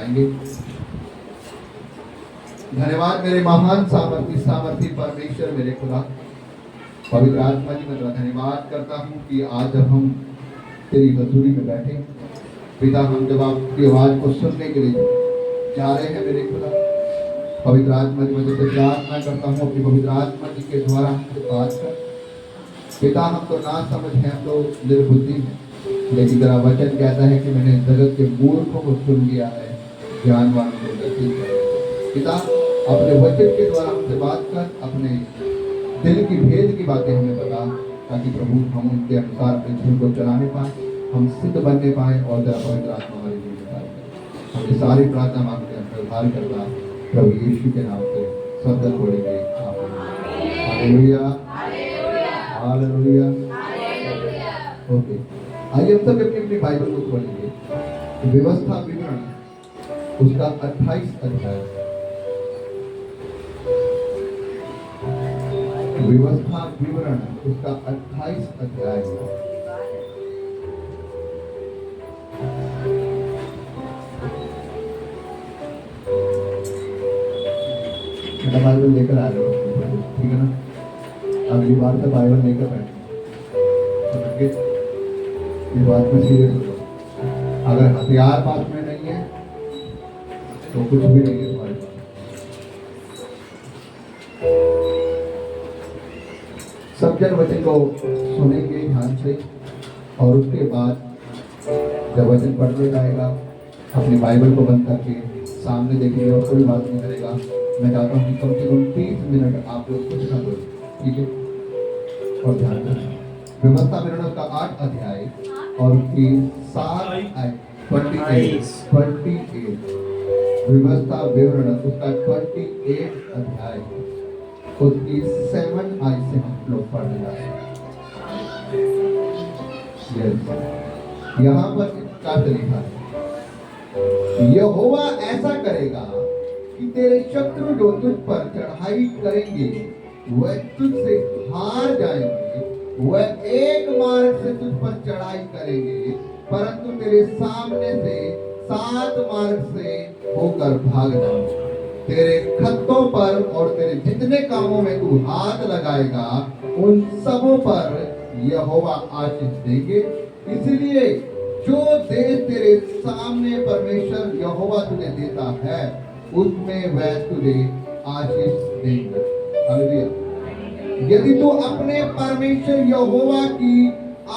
जाएंगे। धन्यवाद मेरे महान सामर्थी परमेश्वर मेरे खुदा, पवित्र आत्मा जी, मैं तेरा धन्यवाद करता हूँ कि आज जब हम तेरी हजूरी में बैठे पिता, हम जब आपकी आवाज को सुनने के लिए जा रहे हैं मेरे खुदा, पवित्र आत्मा जी मैं तुझसे प्रार्थना करता हूँ अपनी पवित्र आत्मा जी के द्वारा हमसे बात कर पिता। हम तो ना समझ हैं, हम तो निर्बुद्धि हैं, लेकिन तेरा वचन कहता है कि मैंने जगत के मूर्खों को चुन लिया है, ज्ञानवानों को नसीब कर। पिता अपने वचन के द्वारा हमसे बात कर, अपने दिल की भेद की बातें हमें बता, ताकि प्रभु हम उनके अनुसार अपने जीवन को चलाने पाए, हम सिद्ध बनने पाए और तेरा पवित्र आत्मा हमारे जीवन में कार्य करे। हम ये सारी प्रार्थना मांगते हैं, उद्धार करता प्रभु यीशु के नाम से सब जन बोलेंगे हालेलुया हालेलुया। ओके, आइए हम सब अपनी अपनी बाइबल को खोलेंगे। व्यवस्था विवरण उसका 28 अध्याय, व्यवस्था विवरण उसका 28 अध्याय। मेरा बाइबल लेकर आ रहे हो, ठीक है ना? अगली बार से बाइबल लेकर बैठे, ये बात में सीरियस हो। अगर हथियार पास में नहीं है तो कुछ भी नहीं है तुम्हारे पास। सब जन वचन को सुनेंगे ध्यान से, और उसके बाद जब वचन पढ़ने जाएगा अपनी बाइबल को बंद करके सामने देखेंगे और कोई बात नहीं करेगा। मैं चाहता हूँ कि कम से कम 30 मिनट आप लोग कुछ ना बोले, ठीक है? और ध्यान रखना, व्यवस्था विवरण का 8 अध्याय और उसकी 7 आयत 28, व्यवस्था विवरण उसका 28 अध्याय उसकी 7 आयत से हम लोग पढ़ने जाते हैं। यहाँ पर क्या लिखा है? यहोवा ऐसा करेगा कि तेरे शत्रु जो तुझ पर चढ़ाई करेंगे वह तुझसे हार जाएंगे, वह एक मार्ग से तुझ पर चढ़ाई करेंगे, परंतु तेरे सामने से 7 मार्ग से होकर भाग जाएंगे। तेरे खत्तों पर और तेरे जितने कामों में तू हाथ लगाएगा उन सबों पर यहोवा आशीष देंगे। इसलिए जो देश तेरे सामने परमेश्वर यहोवा तुझे देता है उसमें वह तुझे आशीष देंगे। हालेलुया। यदि तू अपने परमेश्वर यहोवा की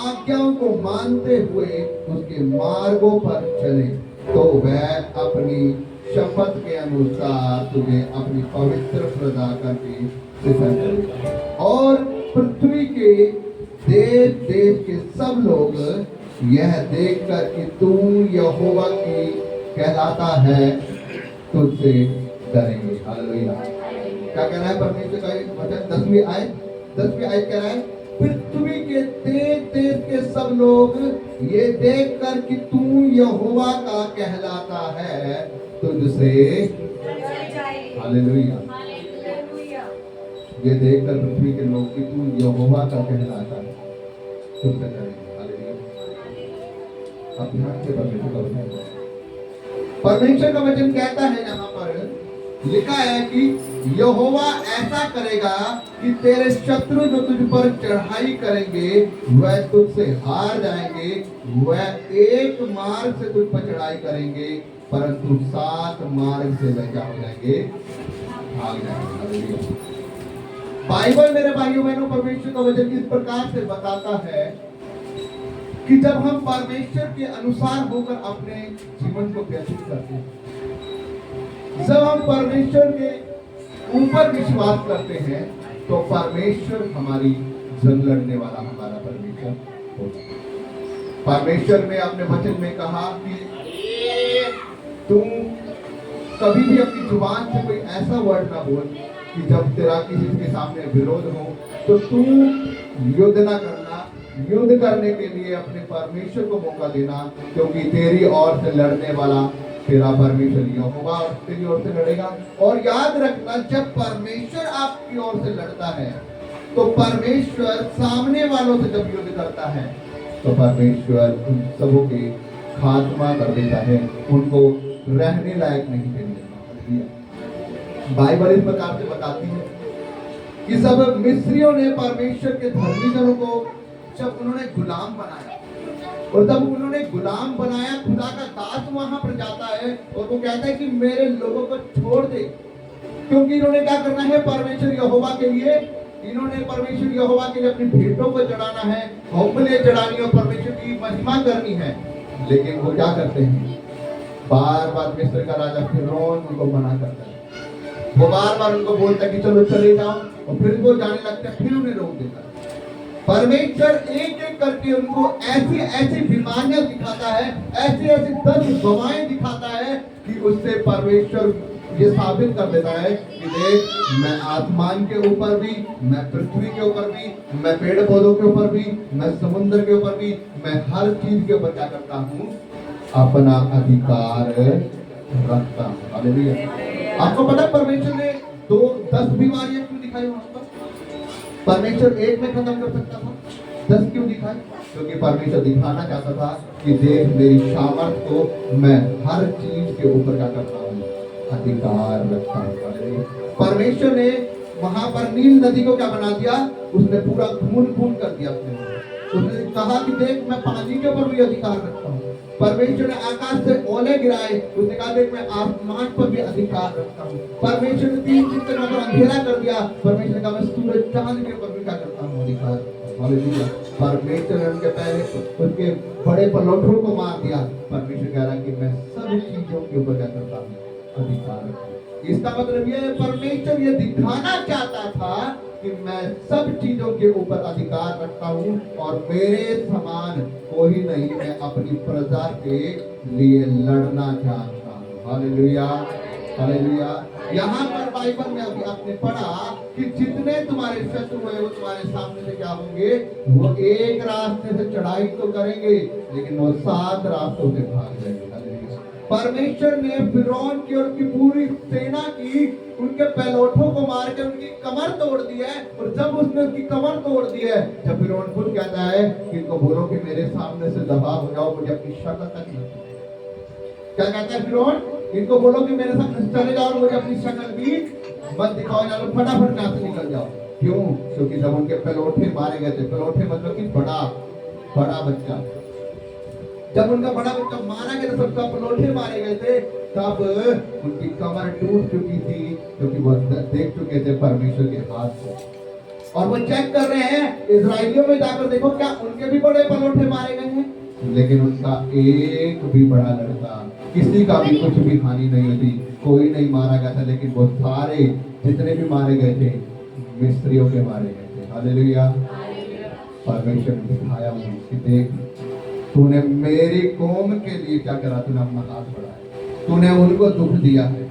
आज्ञाओं को मानते हुए उसके मार्गों पर चले तो वह अपनी शपथ के अनुसार तुझे अपनी पवित्र प्रजा करके सिद्ध करेगा, और पृथ्वी के देश देश के सब लोग यह देखकर कि तू यहोवा की कहलाता है तुझसे डरेंगे। हालेलुया। क्या कह रहा है परमेश्वर का वचन? 10वीं आयत कह रहा है, पृथ्वी के देश देश के सब लोग ये देखकर कि तू यहोवा का कहलाता है तुझसे। हालेलुया। ये देखकर पृथ्वी के लोग कि तू यहोवा का कहलाता है तुझसे डरेंगे। हालेलुया। अब ध्यान से परमेश्वर का वचन कहता है, यहाँ पर लिखा है कि यहोवा ऐसा करेगा कि तेरे शत्रु जो तुझ पर चढ़ाई करेंगे वह तुझसे हार जाएंगे, वह एक मार्ग से तुझ पर चढ़ाई करेंगे, परंतु 7 मार्ग से वह क्या हो जाएंगे? भाग जाएंगे। बाइबल मेरे भाइयों बहनों परमेश्वर का वचन इस प्रकार से बताता है कि जब हम परमेश्वर के अनुसार होकर अपने जीवन को व्यतीत करते हैं, जब हम परमेश्वर के ऊपर विश्वास करते हैं, तो परमेश्वर हमारी जंग लड़ने वाला हमारा परमेश्वर होता है। परमेश्वर ने अपने वचन में कहा कि तुम कभी भी अपनी जुबान से कोई ऐसा वर्ड ना बोल कि जब तेरा किसी के सामने विरोध हो तो तू युद्ध ना करना। युद्ध करने के लिए अपने परमेश्वर को मौका देना, क्योंकि तेरी ओर से लड़ने वाला तेरा परमेश्वर यहोवा और तेरी ओर से लड़ेगा। और याद रखना, जब परमेश्वर आपकी ओर से लड़ता है तो परमेश्वर सामने वालों से जब युद्ध करता है तो परमेश्वर उन सबों के खात्मा कर देता है, उनको रहने लायक नहीं थे। बाइबल इस प्रकार से बताती है कि सब मिस्रियों ने परमेश्वर के धर्मी जनों को जब उन्होंने गुलाम बनाया, और जब उन्होंने गुलाम बनाया, खुदा का दास वहां पर जाता है और वो कहता है कि मेरे लोगों को छोड़ दे, क्योंकि इन्होंने क्या करना है, परमेश्वर यहोवा के लिए, इन्होंने परमेश्वर यहोवा के लिए अपनी भेंटों को चढ़ाना है, होमबलि चढ़ानी और परमेश्वर की महिमा करनी है। लेकिन वो क्या करते हैं, बार बार मिस्र का राजा फिरौन उनको मना करता है। वो बार बार उनको बोलता है कि चलो चले जाओ, और फिर वो जाने लगते हैं, फिर उन्हें रोक देता है। परमेश्वर एक एक करके उनको ऐसी ऐसी बीमारियां दिखाता है, ऐसी ऐसी दर्द गवाएं दिखाता है कि उससे परमेश्वर ये साबित कर देता है कि देख, मैं आसमान के ऊपर भी, मैं पृथ्वी के ऊपर भी, मैं पेड़ पौधों के ऊपर भी, मैं समुद्र के ऊपर भी, मैं हर चीज के ऊपर क्या करता हूँ, अपना अधिकार रखता हूँ। हालेलुया। आपको पता है परमेश्वर ने 10 बीमारियां क्यों दिखाई वहां पर? परमेश्वर एक में खत्म कर सकता था, 10 क्यों दिखाई? क्योंकि परमेश्वर दिखाना चाहता था कि देख, मेरी सामर्थ को मैं हर चीज के ऊपर क्या करता हूँ, अधिकार रखता हूँ। परमेश्वर ने वहां पर नील नदी को क्या बना दिया, उसने पूरा खून कर दिया अपने। उसने कहा कि देख, मैं पानी के ऊपर भी अधिकार रखता हूँ। परमेश्वर ने आकाश से ओले गिराए, उसने कहा देख, मैं आसमान पर भी अधिकार रखता हूँ। परमेश्वर ने 3 दिन तक पर अंधेरा कर दिया, परमेश्वर ने कहा मैं सूरज चांद के ऊपर भी क्या करता हूँ, अधिकार। हालेलुया। परमेश्वर ने उनके पहले उसके बड़े पलौठों को मार दिया, परमेश्वर कह रहा कि मैं सब चीजों के ऊपर क्या करता हूँ, अधिकार। इसका मतलब ये, परमेश्वर ये दिखाना चाहता था कि मैं सब चीजों के ऊपर अधिकार रखता हूँ और मेरे समान कोई नहीं, मैं अपनी प्रजा के लिए लड़ना चाहता हूँ। Hallelujah, hallelujah. यहाँ पर बाइबल में अभी आपने पढ़ा कि जितने तुम्हारे शत्रु हैं वो तुम्हारे सामने से क्या होंगे, वो एक रास्ते से चढ़ाई तो करेंगे, लेकिन वो 7 रास्तों से भाग जाएंगे। परमेश्वर ने फिरौन की और उनकी पूरी सेना की उनके पहलौठों को मार के उनकी कमर तोड़ दी है। और जब उसने उनकी कमर तोड़ दी है, जब फिरौन खुद कहता है कि इनको बोलो कि मेरे सामने से दफा हो जाओ, मुझे अपनी शक्ल तक नहीं। क्या कहता है फिरौन, इनको बोलो कि मेरे सामने चले जाओ, मुझे अपनी शक्ल भी मत दिखाओ, या फटाफट यहाँ से निकल जाओ। क्यों? क्योंकि जब उनके पहलौठे मारे गए थे, पहलौठे मतलब कि बड़ा बच्चा, जब उनका बड़ा बच्चा मारा गया, सबका पलौठे मारे गए थे, तब उनकी कमर टूट चुकी थी, क्योंकि वो देख चुके थे परमेश्वर के हाथ को। और वो चेक कर रहे हैं, इजराइलियों में जाकर देखो क्या उनके भी बड़े पलौठे मारे गए हैं, लेकिन उनका एक भी बड़ा लड़का, किसी का भी कुछ भी हानि नहीं हुई थी, कोई नहीं मारा गया था। लेकिन वो सारे जितने भी मारे गए थे, मिस्रियों के मारे गए थे। हालेलुया। परमेश्वर ने दिखाया कि देख, तूने मेरी कौम के लिए क्या करा, तूने अपना हाथ बढ़ाया, तूने उनको दुख दिया है।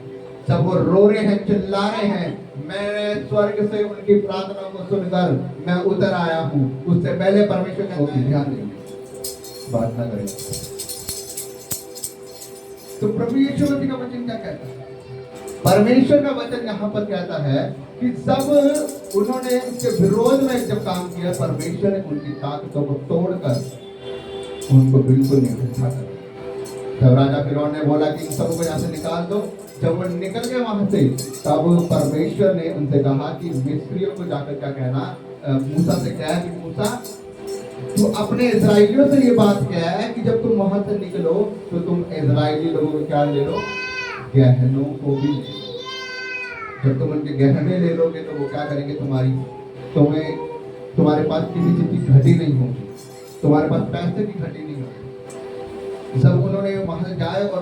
जब वो रो रहे हैं, चिल्ला रहे हैं, मैं स्वर्ग से उनकी प्रार्थना को सुनकर मैं उतर आया हूँ। उससे पहले परमेश्वर का ध्यान देंगे, बात ना करें। तो प्रभु यीशु मसीह का वचन क्या कहता है? परमेश्वर का वचन यहाँ पर कहता है कि जब उन्होंने उसके विरोध में जब काम किया, परमेश्वर ने उनकी ताकतों को तोड़कर उनको बिल्कुल नहीं उठा कर। जब राजा फिरौन ने बोला कि इन सबको यहाँ से निकाल दो, जब वो निकल गए वहां से, तब परमेश्वर ने उनसे कहा कि मिस्रियों को जाकर क्या कहना, मूसा से कहा कि मूसा, तू अपने इजराइलियों से ये बात कह है कि जब तुम वहां से निकलो तो तुम इजराइली लोगों को क्या ले लो, गहनों को भी। जब तुम उनके गहने ले लोगे तो वो क्या करेंगे, तुम्हारे पास किसी चीज की घटी नहीं होगी, तुम्हारे पास पैसे की घटी नहीं होगी। सब उन्होंने वहां से जाए और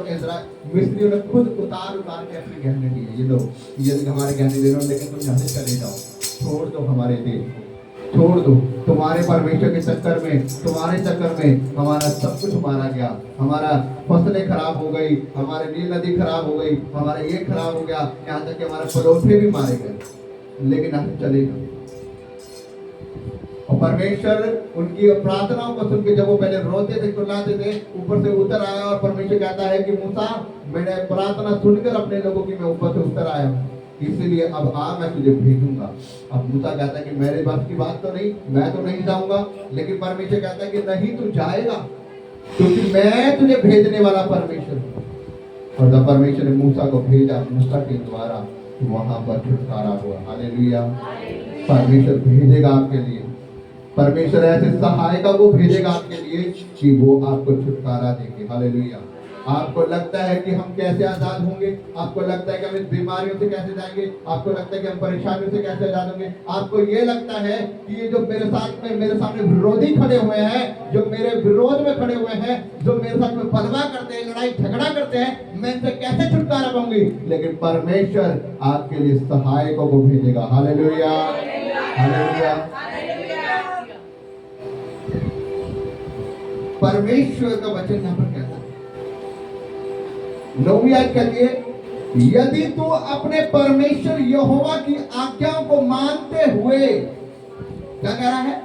मिस्रियों ने खुद उतार के अपने गहने दिए, ये लो, ये हमारे गहने दे रहे हो, लेकिन तुम यहाँ से चले जाओ, छोड़ दो हमारे देश को, छोड़ दो। तुम्हारे परमेश्वर के चक्कर में, तुम्हारे चक्कर में हमारा सब कुछ मारा गया, हमारा फसलें खराब हो गई, हमारे नील नदी खराब हो गई, हमारा ये खराब हो गया, यहाँ तक कि हमारे पड़ोसी भी मारे गए, लेकिन हम चले गए। और परमेश्वर उनकी प्रार्थनाओं को सुन के, जब वो पहले रोते थे, चिल्लाते थे, ऊपर से उतर आया और परमेश्वर कहता है कि मूसा, मैंने प्रार्थना सुनकर अपने लोगों की मैं ऊपर से उतर आया हूँ, इसलिए अब आ, मैं तुझे भेजूंगा। अब मूसा कहता है कि मेरे बात की बात तो नहीं, मैं तो नहीं जाऊंगा, लेकिन परमेश्वर कहता है कि नहीं, तू जाएगा, क्योंकि मैं तुझे भेजने वाला परमेश्वर हूं। और जब परमेश्वर ने मूसा को भेजा, मूसा के द्वारा वहां पर छुटकारा हुआ। हालेलुया। परमेश्वर भेजेगा आपके लिए, परमेश्वर ऐसे सहायता को भेजेगा आपके लिए कि वो आपको छुटकारा देंगे। हालेलुया। आपको लगता है कि हम कैसे आजाद होंगे, आपको लगता है कि हम इस बीमारियों से कैसे जाएंगे, आपको लगता है कि हम परेशानियों से कैसे आजाद होंगे, आपको ये लगता है कि ये जो मेरे सामने विरोधी खड़े हुए हैं, जो मेरे विरोध में खड़े हुए हैं, जो मेरे साथ में बलवा करते हैं, लड़ाई झगड़ा करते हैं, मैं इनसे कैसे छुटकारा पाऊंगी। लेकिन परमेश्वर आपके लिए सहायकों को भेजेगा। Hallelujah, hallelujah. परमेश्वर का वचन यहाँ पर कहता है 9वीं आयत कहती है, यदि तू अपने परमेश्वर यहोवा की आज्ञाओं को मानते हुए, क्या कह रहा है,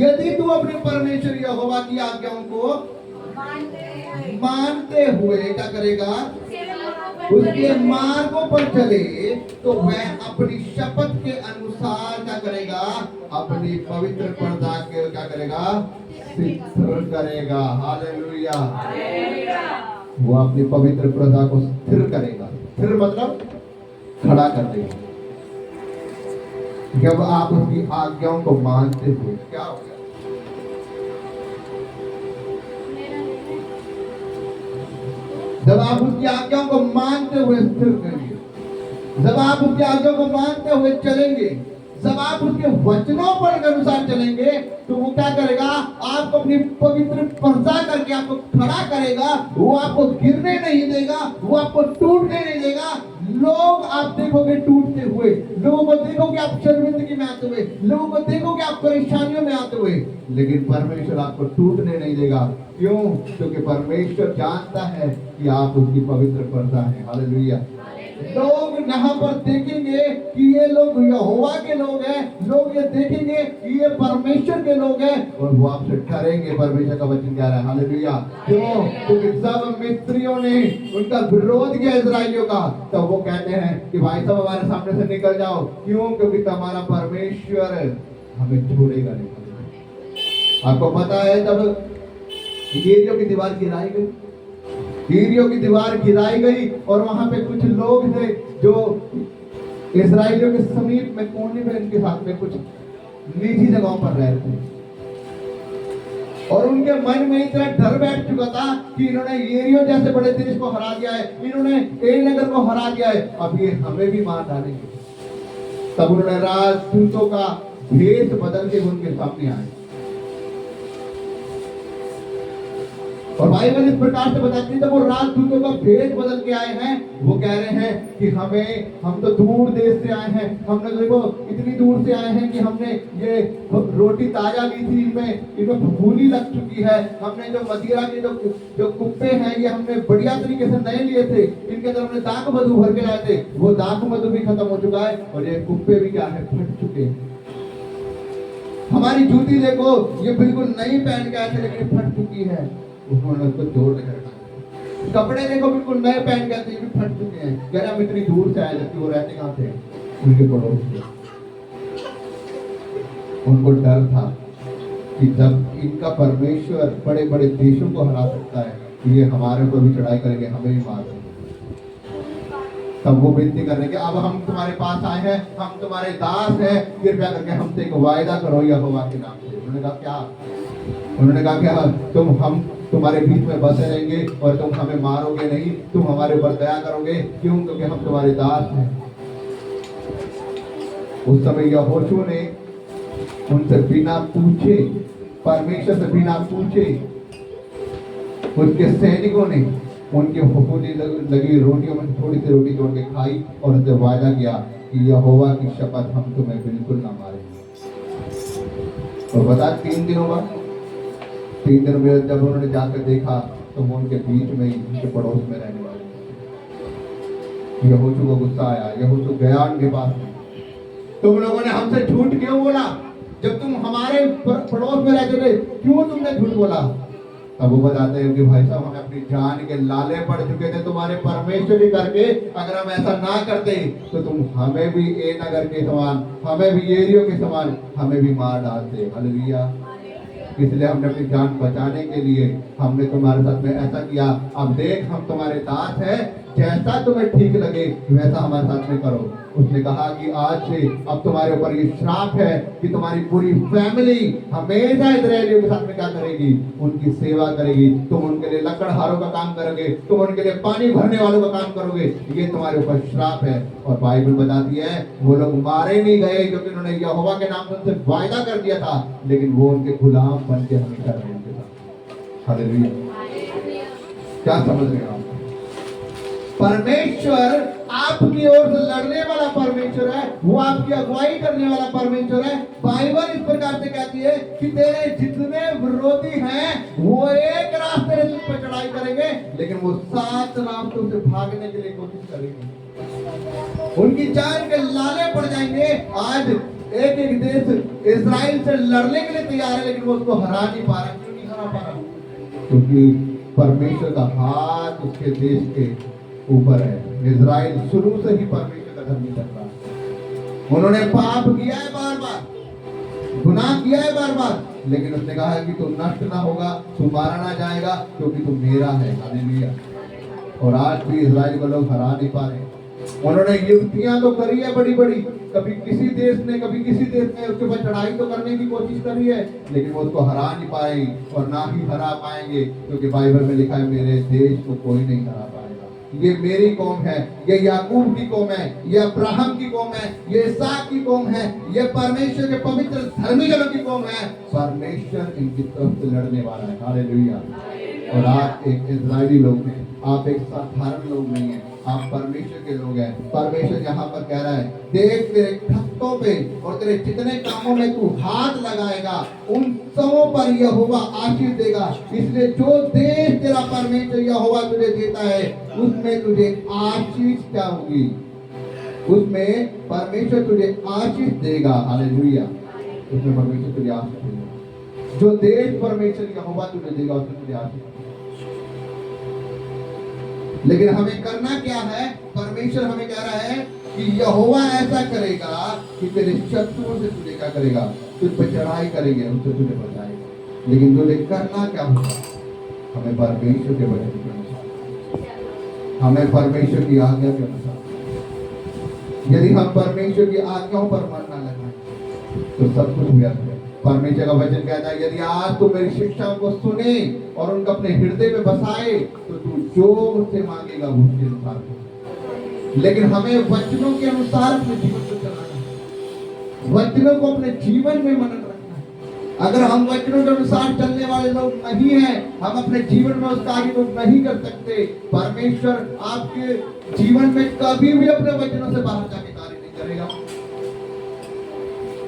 यदि तू अपने परमेश्वर यहोवा की आज्ञाओं को मानते हुए क्या करेगा, उसके मार्गों पर चले, तो वह अपनी शपथ के अनुसार क्या करेगा, अपनी पवित्र प्रजा के क्या करेगा, स्थिर करेगा। हालेलुया। वो अपनी पवित्र प्रजा को स्थिर करेगा। स्थिर मतलब खड़ा कर देगा। जब आप उसकी आज्ञाओं को मानते हो, क्या हो गया, जब आप उसकी आज्ञाओं को मानते हुए स्थिर करेंगे, जब आप उसकी आज्ञाओं को मानते हुए चलेंगे, जब आप उसके वचनों पर अनुसार चलेंगे, तो वो क्या करेगा, आपको अपनी पवित्र प्रजा करके आपको खड़ा करेगा। वो आपको गिरने नहीं देगा, वो आपको टूटने नहीं देगा। लोग आप देखोगे टूटते हुए, लोगों को देखोगे आप शर्मिंदगी में आते हुए, लोगों को देखोगे आप परेशानियों में आते हुए, लेकिन परमेश्वर आपको टूटने नहीं देगा। क्यों? क्योंकि परमेश्वर जानता है कि आप उसकी पवित्र प्रजा हैं। हालेलुया। लोग यहाँ पर देखेंगे कि ये लोग यहोवा के लोग हैं, लोग ये देखेंगे कि ये परमेश्वर के लोग हैं, और वो आपसे डरेंगे। परमेश्वर का वचन कह रहा है। हालेलुया। क्यों? क्योंकि जब मिस्रियों ने उनका विरोध किया इजराइलियों का, तब वो कहते हैं कि भाई साहब हमारे सामने से निकल जाओ। क्यों? क्योंकि तुम्हारा परमेश्वर हमें छोड़ेगा नहीं। आपको पता है जब यरीहो की दीवार गिराई गई, यरीहो की दीवार गिराई गई, और वहां पे कुछ लोग थे जो इस्राएलियों के समीप में कोने में इनके साथ में कुछ निजी जगहों पर रह रहे थे, और उनके मन में इतना डर बैठ चुका था कि इन्होंने यरीहो जैसे बड़े देश को हरा दिया है, इन्होंने ए नगर को हरा दिया है, अब ये हमें भी मार डालेंगे। तब उन्होंने राजदूतों का भेष बदल के उनके सामने आए, और बाइबल इस प्रकार से बताती है, जब वो राजदूतों का भेष बदल के आए हैं, वो कह रहे हैं कि हम तो दूर देश से आए हैं, हमने देखो इतनी दूर से आए हैं कि हमने ये रोटी ताजा ली थी, इनमें फफूंदी लग चुकी है, हमने जो मदिरा के जो कुप्पे हैं ये हमने बढ़िया तरीके से नए लिए थे, इनके अंदर हमने दाख मधु भर के लाए थे, वो दाख मधु भी खत्म हो चुका है, और ये कुप्पे भी क्या है, फट चुके हैं। हमारी जूती देखो, ये बिल्कुल नई पहन के आए थे, लेकिन फट चुकी है। उन्होंने उसको जोड़ के रखा। कपड़े देखो बिल्कुल नए पहन के भी फट चुके हैं। कह रहे हम इतनी दूर से आए, जबकि वो रहते कहाँ थे, उनके पड़ोस में। उनको डर था कि जब इनका परमेश्वर बड़े बड़े देशों को हरा सकता है, ये हमारे ऊपर भी चढ़ाई करेंगे, हमें भी मार देंगे। तब वो विनती कर रहे कि अब हम तुम्हारे पास आए हैं, हम तुम्हारे दास हैं, कृपया करके हमसे एक वायदा करो यहोवा के नाम से। उन्होंने कहा क्या? उन्होंने कहा क्या हम तुम्हारे बीच में बसे रहेंगे और तुम हमें मारोगे नहीं, तुम हमारे ऊपर दया करोगे। क्यों? क्योंकि हम तुम्हारे दास हैं। उस समय यहोशू ने उनसे बिना पूछे, परमेश्वर से बिना पूछे, उसके सैनिकों ने उनके फफूंदी लगी रोटियों में थोड़ी सी रोटी तोड़ के खाई, और उनसे वायदा किया कि यहोवा की शपथ हम तुम्हें बिल्कुल ना मारेंगे। और बता 3 दिनों बाद, 3 दिन में जब उन्होंने जाकर देखा, तो वो उनके बीच में ही, उनके पड़ोस में रहने वाले। यहोशू को गुस्सा आया, यहोशू गया उनके पास, तुम लोगों ने हमसे झूठ क्यों बोला? जब तुम हमारे पड़ोस में रहते थे, क्यों तुमने झूठ बोला? तब वो बताते हैं कि भाई साहब हमें अपनी जान के लाले पड़ चुके थे तुम्हारे परमेश्वर ही करके, अगर हम ऐसा ना करते तो तुम हमें भी ए नगर के समान, हमें भी यरीहो के समान, हमें भी मार डालते। हालेलुया। इसलिए हमने अपनी जान बचाने के लिए हमने तुम्हारे साथ में ऐसा किया। अब देख हम तुम्हारे दास हैं, जैसा तुम्हें ठीक लगे वैसा हमारे साथ में करो। उसने कहा कि आज से अब तुम्हारे ऊपर ये श्राप है कि तुम्हारी पूरी फैमिली हमेशा इजरायलियों के साथ में क्या करेगी, उनकी सेवा करेगी। तुम उनके लिए लकड़हारों का काम करोगे, तुम उनके लिए पानी भरने वालों का काम करोगे, ये तुम्हारे ऊपर श्राप है। और बाइबल बताती है वो लोग मारे नहीं गए क्योंकि उन्होंने यहोवा के नाम से उनसे वायदा कर दिया था, लेकिन वो उनके गुलाम बन के हमेशा रहे उनके साथ। हालेलुया। क्या समझ रहे हो आप? परमेश्वर आपकी ओर से लड़ने वाला परमेश्वर है, वो आपकी अगुवाई करने वाला परमेश्वर है। बाइबल इस प्रकार से कहती है कि तेरे जितने विरोधी हैं वो एक रास्ते से तुम पर चढ़ाई करेंगे, लेकिन वो 7 रास्तों से भागने के लिए कोशिश करेंगे। उनकी जान के लाले पड़ जाएंगे। आज एक एक देश इजराइल से लड़ने के लिए तैयार है, लेकिन वो उसको हरा नहीं पा रहा। क्यों नहीं हरा पा रहा? क्योंकि परमेश्वर का हाथ उसके देश के ऊपर है। इजराइल शुरू से ही परमेश्वर का धर्म नहीं कर रहा। उन्होंने पाप किया है बार बार, गुनाह किया है बार बार, लेकिन उसने कहा है कि तुम नष्ट ना होगा, तुम मारा ना जाएगा, क्योंकि तुम मेरा है। हालेलुया। और आज भी इजराइल को लोग हरा नहीं पा रहे। उन्होंने युक्तियां तो करी है बड़ी बड़ी, कभी किसी देश ने उसके ऊपर चढ़ाई तो करने की कोशिश करी है, लेकिन वो उसको हरा नहीं पाए और ना ही हरा पाएंगे, क्योंकि बाइबल में लिखा है मेरे देश को कोई नहीं हरा पाएगा। ये मेरी कौम है, ये याकूब की कौम है, ये अब्राहम की कौम है, ये इसहाक की कौम है, ये परमेश्वर के पवित्र धर्मी जनों की कौम है। परमेश्वर इनकी तरफ से लड़ने वाला है। हालेलुया। और आप एक इजरायली लोग हैं, आप एक साधारण लोग नहीं हैं, आप परमेश्वर के लोग हैं। परमेश्वर यहाँ पर कह रहा है, देख तेरे खत्तों पे और तेरे जितने कामों में तू हाथ लगाएगा उन सबों पर यहोवा आशीष देगा। इसलिए जो देश तेरा परमेश्वर यहोवा तुझे देता है उसमें तुझे आशीष क्या होगी, उसमें परमेश्वर तुझे आशीष देगा। हालेलुया। उसमें परमेश्वर तुझे आशीष देगा। जो देश परमेश्वर यहोवा तुझे देगा उसमें तुझे आशीष देगा। लेकिन हमें करना क्या है? परमेश्वर हमें कह रहा है कि यहोवा ऐसा करेगा कि तेरे शत्रुओं से तुझे क्या करेगा, तुझ पर चढ़ाई करेंगे, उनसे तुझे बचाएगा। लेकिन तुझे करना क्या होगा? हमें परमेश्वर के वचन के अनुसार, हमें परमेश्वर की आज्ञा के अनुसार, यदि हम परमेश्वर की आज्ञाओं पर मन न लगाएं तो सब कुछ व्यर्थ है। परमेश्वर का वचन कहता है यदि आज तू मेरी शिक्षाओं को सुने और उनको अपने हृदय में बसाए तो तू जो मुझसे मांगेगा वो उसके अनुसार हो। लेकिन हमें वचनों के अनुसार अपने जीवन को चलाना है, वचनों को अपने जीवन में मनन रखना है। अगर हम वचनों के अनुसार चलने वाले लोग नहीं हैं, हम अपने जीवन में उस कार्य को नहीं कर सकते, परमेश्वर आपके जीवन में कभी भी अपने वचनों से बाहर जाके कार्य नहीं करेगा।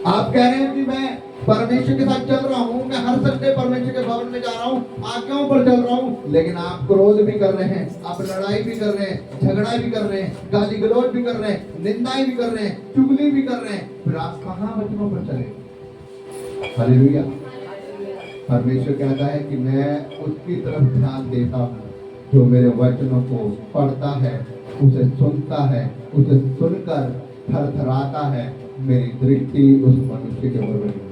आप कह रहे हैं कि मैं परमेश्वर के साथ चल रहा हूँ, मैं हर संडे परमेश्वर के भवन में जा रहा हूँ, आज्ञाओं पर चल रहा हूँ, लेकिन आप क्रोध भी कर रहे हैं, आप लड़ाई भी कर रहे हैं, झगड़ा भी कर रहे हैं, गाली गलौज भी कर रहे हैं, निंदाएं भी कर रहे हैं, चुगली भी कर रहे हैं, फिर आप कहाँ वचनों पर चले? हालेलुया। परमेश्वर कहता है कि मैं उसकी तरफ ध्यान देता हूँ जो मेरे वचनों को पढ़ता है, उसे सुनता है, उसे सुनकर थरथराता है। मेरी दृष्टि उस मनुष्य के ऊपर बनी।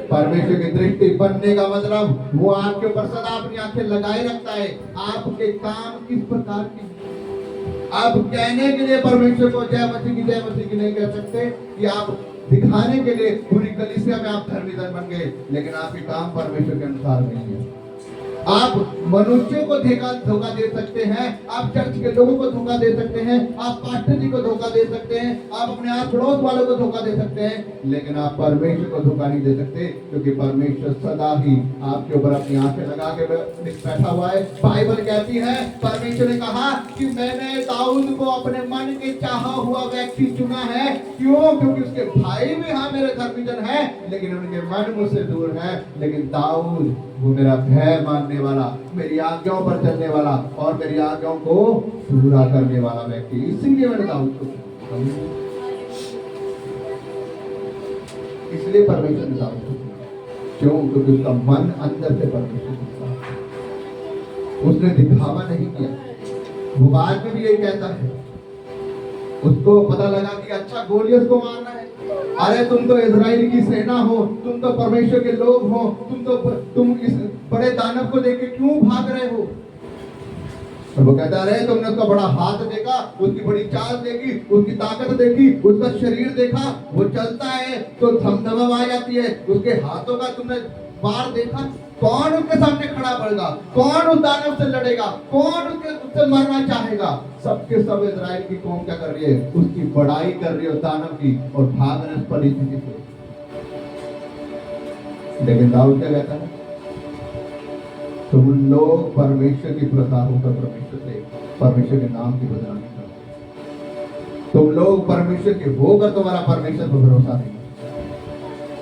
परमेश्वर की दृष्टि बनने का मतलब वो आपके ऊपर सदा अपनी आंखें लगाए रखता है। आपके काम किस प्रकार के, आप कहने के लिए परमेश्वर को जय मसीह की नहीं कह सकते कि आप दिखाने के लिए पूरी कलीसिया में आप धर्मी जन बन गए, लेकिन आपके काम परमेश्वर के अनुसार नहीं है। आप मनुष्यों को धोखा दे सकते हैं, आप चर्च के लोगों को धोखा दे सकते हैं, आप पास्टर जी को धोखा दे सकते हैं, आप अपने आस पड़ोस वालों को धोखा दे सकते हैं, लेकिन आप परमेश्वर को धोखा नहीं दे सकते, क्योंकि परमेश्वर सदा ही आपके ऊपर अपनी आंखें लगा के बैठा हुआ है। बाइबल कहती है परमेश्वर ने कहा कि मैंने दाऊद को अपने मन के चाहा हुआ व्यक्ति चुना है। क्यों? क्योंकि उसके भाई भी हाँ मेरे धर्मीजन है, लेकिन उनके मन मुझसे दूर है। लेकिन दाऊद वो मेरा भय मानने वाला, मेरी आज्ञाओं पर चलने वाला और मेरी आज्ञाओं को पूरा करने वाला व्यक्ति, इसीलिए मैंने दाऊद को चुना। इसलिए परमेश्वर ने दाऊद को चुना। क्यों? क्योंकि उसका मन अंदर से परमेश्वर के साथ, उसने दिखावा नहीं किया। वो बाद में भी यही कहता है, उसको पता लगा कि अच्छा गोलियत को मारना है, अरे तुम तो इजराइल की सेना हो, तुम तो परमेश्वर के लोग हो, तुम इस बड़े दानव को देख के क्यों भाग रहे हो? और वो कहता रहे तुमने उसका बड़ा हाथ देखा, उसकी बड़ी चाल देखी, उसकी ताकत देखी, उसका शरीर देखा, वो चलता है तो धमधम आ जाती है, उसके हाथों का तुमने बार देखा, कौन उसके सामने खड़ा पड़ेगा, कौन उस दानव से लड़ेगा, कौन उससे मरना चाहेगा। सबके सब इजराइल की कौम क्या कर रही है, उसकी बड़ाई कर रही है उस दानव की और भाग रहे उस परिस्थिति से। लेकिन दाऊद क्या कहता है, तुम लोग परमेश्वर की प्रथा होकर परमेश्वर के नाम की बदनामी करते, तुम लोग परमेश्वर के होकर तुम्हारा परमेश्वर पर भरोसा नहीं,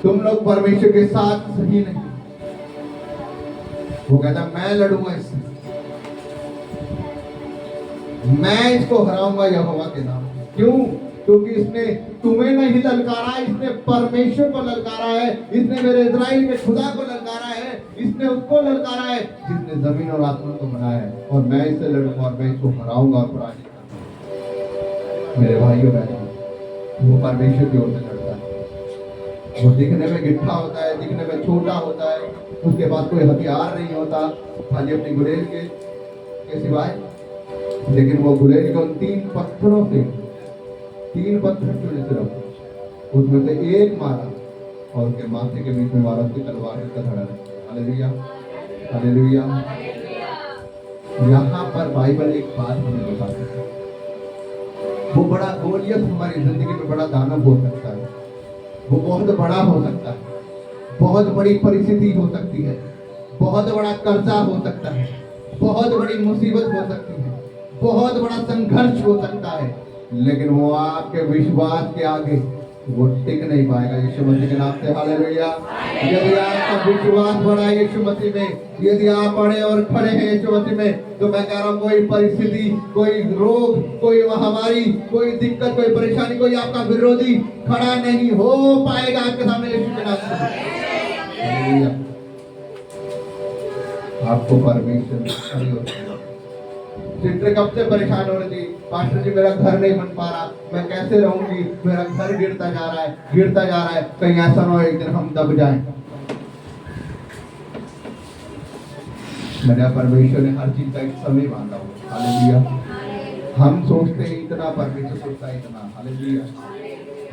तुम लोग परमेश्वर के साथ सही नहीं। वो कहता मैं लड़ूंगा इससे, मैं इसको हराऊंगा यहोवा के नाम। क्यों? क्योंकि इसने तुम्हें नहीं ललकारा, इसने परमेश्वर को ललकारा है, इसने मेरे इजराइल के खुदा को ललकारा है, इसने उसको ललकारा है जिसने जमीन और आसमान को बनाया है, और मैं इससे लड़ूंगा और मैं इसको हराऊंगा और पराजित करूंगा। मेरे भाइयों बहनों, वो परमेश्वर की ओर से लड़ता है। वो दिखने में गिट्ठा होता है, दिखने में छोटा होता है, उसके पास कोई हथियार नहीं होता खाली अपनी गुलेल के सिवाय, लेकिन वो गुलेल को उन 3 पत्थरों से 3 पत्थर चुने सिर्फ उसमें से एक मारा और उसके माथे के बीच में मारा, उसकी तलवार का धड़ा है। Hallelujah, hallelujah. यहाँ पर बाइबल एक बात हमें बताती है, वो बड़ा गोलियत हमारी जिंदगी में बड़ा दानव हो सकता है, वो बहुत बड़ा हो सकता है, बहुत बड़ी परिस्थिति हो सकती है, बहुत बड़ा कर्जा हो सकता है, बहुत बड़ी मुसीबत हो सकती है, बहुत बड़ा संघर्ष हो सकता है, लेकिन वो आपके विश्वास के आगे वो टिक नहीं पाएगा यीशु मसीह के नाम से। हालेलुया। यदि आपका विश्वास बड़ा है यीशु मसीह में, यदि आप अड़े और खड़े हैं यीशु मसीह में, तो मैं कह रहा हूँ कोई परिस्थिति, कोई रोग, कोई महामारी, कोई दिक्कत, कोई परेशानी, कोई आपका विरोधी खड़ा नहीं हो पाएगा आपके सामने यीशु के नाम से। हालेलुया। आपको परमेश्वर सिस्टर कब से परेशान हो रही थी, पास्टर जी मेरा घर नहीं बन पा रहा, मैं कैसे रहूंगी, मेरा घर गिरता जा रहा है, गिरता जा रहा है, कहीं ऐसा ना हो एक दिन हम दब जाएं। मेरा परमेश्वर ने हर चीज का एक समय बांधा हुआ। हालेलुया। हम सोचते हैं इतना, परमेश्वर सोचता है इतना। हालेलुया।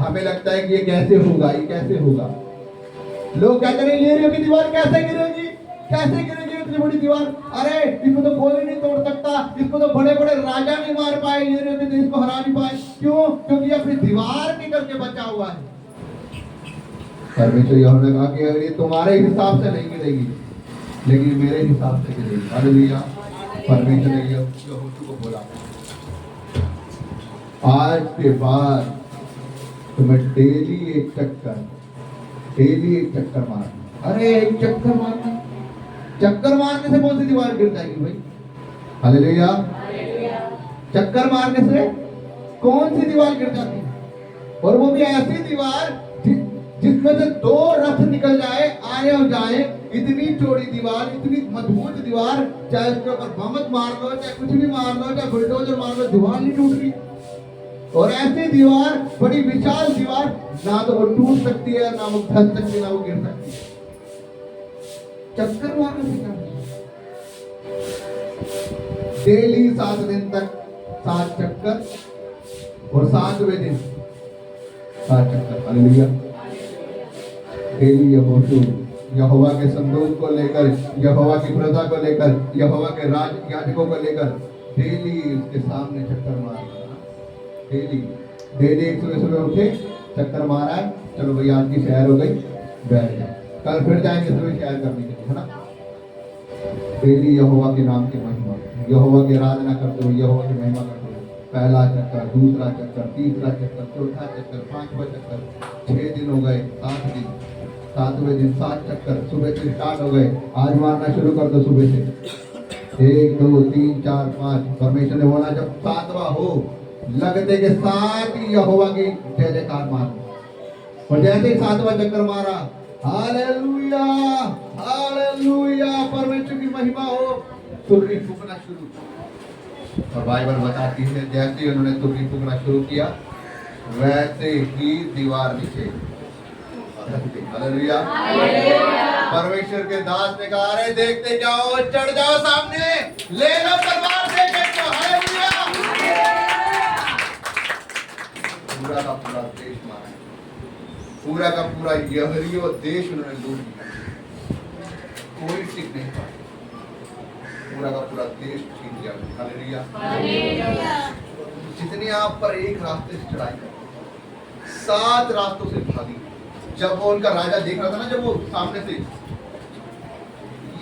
हमें लगता है कि ये कैसे होगा, ये कैसे होगा। लोग कहते हैं ये की दीवार कैसे गिरेगी, कैसे गिरेगी इतनी बड़ी दीवार, अरे इसको तो कोई नहीं तोड़ सकता, इसको तो बड़े बड़े राजा नहीं मार पाए, ये देश को हरा नहीं पाए। क्यों? क्योंकि अपनी दीवार के करके बचा हुआ है। परमेश्वर यहोवा ने कहा कि ये तुम्हारे हिसाब से नहीं गिरेगी, लेकिन मेरे हिसाब से गिरेगी। हालेलुया। परमेश्वर ने यहोशू को बोला, आज के बाद तुम्हें डेली एक चक्कर मारना। अरे एक चक्कर मारना, चक्कर मारने से कौन सी दीवार गिर जाएगी भाई? हालेलुया। चक्कर मारने से कौन सी दीवार गिर जाती है? और वो भी ऐसी दीवार जिसमें से 2 रथ निकल जाए, आए और जाए, इतनी चौड़ी दीवार, इतनी मजबूत दीवार, चाहे उसके ऊपर बम मार लो, चाहे कुछ भी मार लो, चाहे बुलडोजर मार लो, दीवार नहीं टूट रही। और ऐसी दीवार, बड़ी विशाल दीवार, ना तो वो टूट सकती है, ना वो धस सकती है, ना वो गिर सकती है। चक्कर मारने से क्या? डेली 7 दिन तक 7 चक्कर, और 7वें दिन 7 चक्कर। हालेलुया। डेली यहोवा के संदूक को लेकर, यहोवा की प्रजा को लेकर, यहोवा के राज याजकों को लेकर डेली उसके सामने चक्कर मारना। डेली सुबह उठे, चक्कर मारा है, चलो भाई आज की सैर हो गई, बैठ जाए, कल फिर जाएंगे सुबह सैर करने के लिए, है ना। डेली यहोवा के नाम की महिमा, यहोवा की आराधना करते हुए, यहोवा की महिमा करते हुए, पहला चक्कर, दूसरा चक्कर, तीसरा चक्कर, चौथा चक्कर, 5वां चक्कर, 6 दिन हो गए, 7 दिन, 7वें दिन 7 चक्कर सुबह से स्टार्ट हो गए। आज मारना शुरू कर दो सुबह से, 1 2 3 4 5। परमेश्वर ने बोला जब 7वां हो, लगते के साथ ही यहोवा की जय जयकार मारो। और जैसे ही 7वां चक्कर मारा, हालेलुया, हालेलुया, परमेश्वर की महिमा हो, तुरही फूकना शुरू। और बाइबल बताती है जैसे ही उन्होंने तुरही फूकना शुरू किया, वैसे ही दीवार नीचे। हालेलुया। परमेश्वर के दास ने कहा, अरे देखते जाओ, चढ़ जाओ सामने, ले लो तलवार से पूरा का पूरा यहूदियों देश उन्होंने लूट लिया, कोई टिक नहीं पाया, पूरा का पूरा देश छीन लिया। हालेलुया। जितने आप पर एक रास्ते से चढ़ाई कर, 7 रास्तों से भागी। जब वो उनका राजा देख रहा था ना, जब वो सामने से,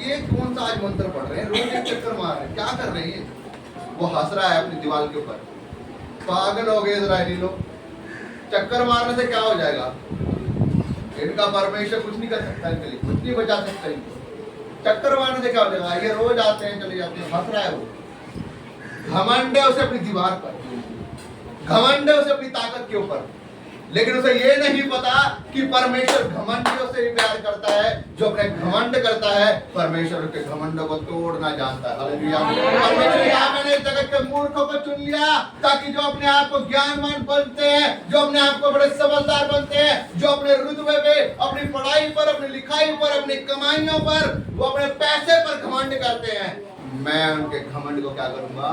ये कौन सा आज मंत्र पढ़ रहे हैं, रोज एक चक्कर मार रहे हैं, क्या कर रहे हैं, वो हंस रहा है अपनी दीवार के ऊपर। पागल हो गए इजरायली लोग, चक्कर मारने से क्या हो जाएगा, इनका परमेश्वर कुछ नहीं कर सकता, इनके लिए कुछ नहीं बचा सकता इनको, चक्कर मारने से क्या हो जाएगा, ये रोज आते हैं चले जाते हैं, हंस रहा है वो। घमंड है उसे अपनी दीवार पर, घमंड है उसे अपनी ताकत के ऊपर, लेकिन उसे ये नहीं पता कि परमेश्वर घमंडियों से भी प्यार करता है। जो अपने घमंड करता है, परमेश्वर के घमंड को तोड़ना जानता है। हालेलुया। परमेश्वर यहाँ मैंने इस जगत के मूर्खों को चुन लिया, ताकि जो अपने आप को ज्ञानवान बनते हैं, जो अपने आप को बड़े समझदार बनते हैं, जो अपने रुतबे पे, अपनी पढ़ाई पर, अपनी लिखाई पर, अपनी कमाइयों पर, वो अपने पैसे पर घमंड करते हैं, मैं उनके घमंड को क्या करूंगा,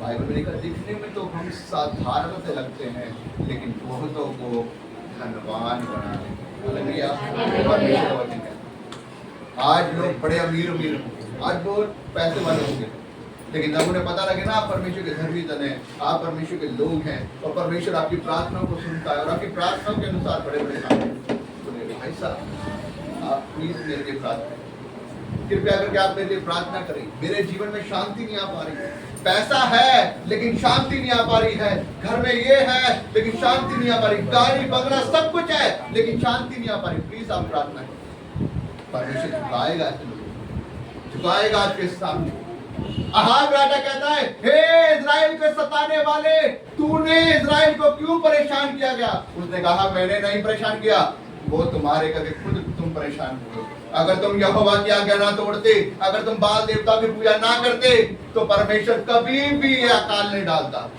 बाइबल में लिखा, दिखने में तो हम साधारण से लगते हैं, लेकिन बहुतों को धनवान बना देंगे। आज लोग बड़े अमीर अमीर होंगे, आज लोग पैसे वाले होंगे, लेकिन जब उन्हें पता लगे ना आप परमेश्वर के धर्मी जन हैं, आप परमेश्वर के लोग हैं, और परमेश्वर आपकी प्रार्थनाओं को सुनता है और आपकी प्रार्थनाओं के अनुसार बड़े बड़े काम करते, भाई साहब आप प्लीज मेरे लिए प्रार्थना, कृपया करके आप मेरे लिए प्रार्थना करें। मेरे जीवन में शांति नहीं आ पा रही है, पैसा है लेकिन शांति नहीं आ पा रही है, घर में ये है लेकिन शांति नहीं आ पा रही, गाड़ी बंगला सब कुछ है लेकिन शांति नहीं आ पा रही, प्लीज आप प्रार्थना करें। परमेश्वर झुकाएगा, झुकाएगा आपके सामने। अहाब राजा कहता है, हे इजराइल के सताने वाले, तूने इजराइल को क्यों परेशान किया गया? उसने कहा, मैंने नहीं परेशान किया, वो तुम्हारे करके खुद तुम परेशान हुए। अगर तुम यहोवा की आज्ञा ना तोड़ते, अगर तुम बाल देवता की पूजा ना करते, तो परमेश्वर कभी भी यह अकाल नहीं डालता।